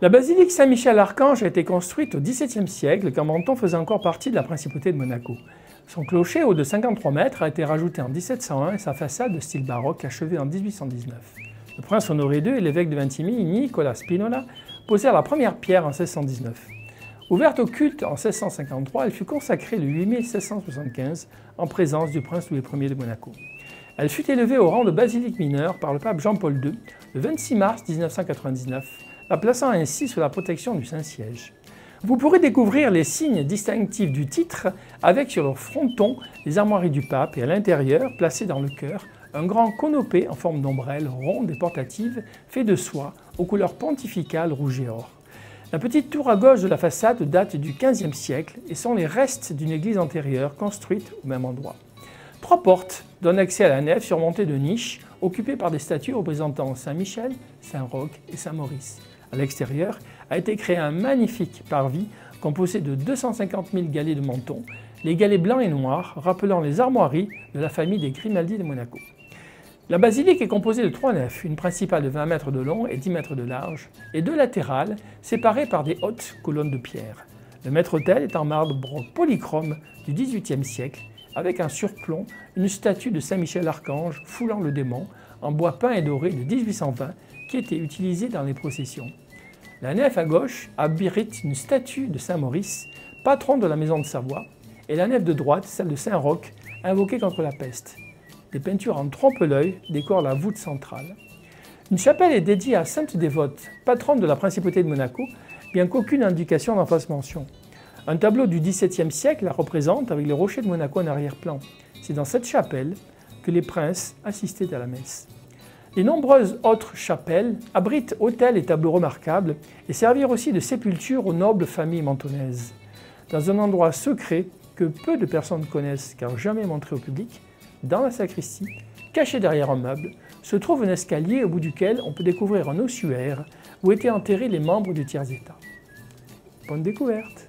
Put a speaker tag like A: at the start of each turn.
A: La basilique Saint-Michel-Archange a été construite au XVIIe siècle quand Menton faisait encore partie de la principauté de Monaco. Son clocher, haut de 53 mètres, a été rajouté en 1701 et sa façade de style baroque achevée en 1819. Le prince Honoré II et l'évêque de Vintimille, Nicolas Spinola, posèrent la première pierre en 1619. Ouverte au culte en 1653, elle fut consacrée le 8 mai 1675 en présence du prince Louis Ier de Monaco. Elle fut élevée au rang de basilique mineure par le pape Jean-Paul II le 26 mars 1999, la plaçant ainsi sous la protection du Saint-Siège. Vous pourrez découvrir les signes distinctifs du titre avec sur leur fronton les armoiries du pape et à l'intérieur, placé dans le chœur, un grand conopé en forme d'ombrelle ronde et portative fait de soie aux couleurs pontificales rouge et or. La petite tour à gauche de la façade date du XVe siècle et sont les restes d'une église antérieure construite au même endroit. 3 portes donnent accès à la nef surmontée de niches occupées par des statues représentant Saint-Michel, Saint-Roch et Saint-Maurice. À l'extérieur a été créé un magnifique parvis composé de 250 000 galets de Menton, les galets blancs et noirs rappelant les armoiries de la famille des Grimaldi de Monaco. La basilique est composée de 3 nefs, une principale de 20 mètres de long et 10 mètres de large, et 2 latérales séparées par des hautes colonnes de pierre. Le maître-autel est en marbre polychrome du XVIIIe siècle, avec un surplomb, une statue de Saint-Michel-Archange foulant le démon en bois peint et doré de 1820 qui était utilisée dans les processions. La nef à gauche abrite une statue de Saint-Maurice, patron de la maison de Savoie, et la nef de droite, celle de Saint-Roch, invoquée contre la peste. Des peintures en trompe-l'œil décorent la voûte centrale. Une chapelle est dédiée à Sainte Dévote, patronne de la principauté de Monaco, bien qu'aucune indication n'en fasse mention. Un tableau du XVIIe siècle la représente avec les rochers de Monaco en arrière-plan. C'est dans cette chapelle que les princes assistaient à la messe. Les nombreuses autres chapelles abritent autels et tableaux remarquables et servirent aussi de sépulture aux nobles familles mentonnaises. Dans un endroit secret que peu de personnes connaissent car jamais montré au public, dans la sacristie, caché derrière un meuble, se trouve un escalier au bout duquel on peut découvrir un ossuaire où étaient enterrés les membres du tiers-état. Bonne découverte!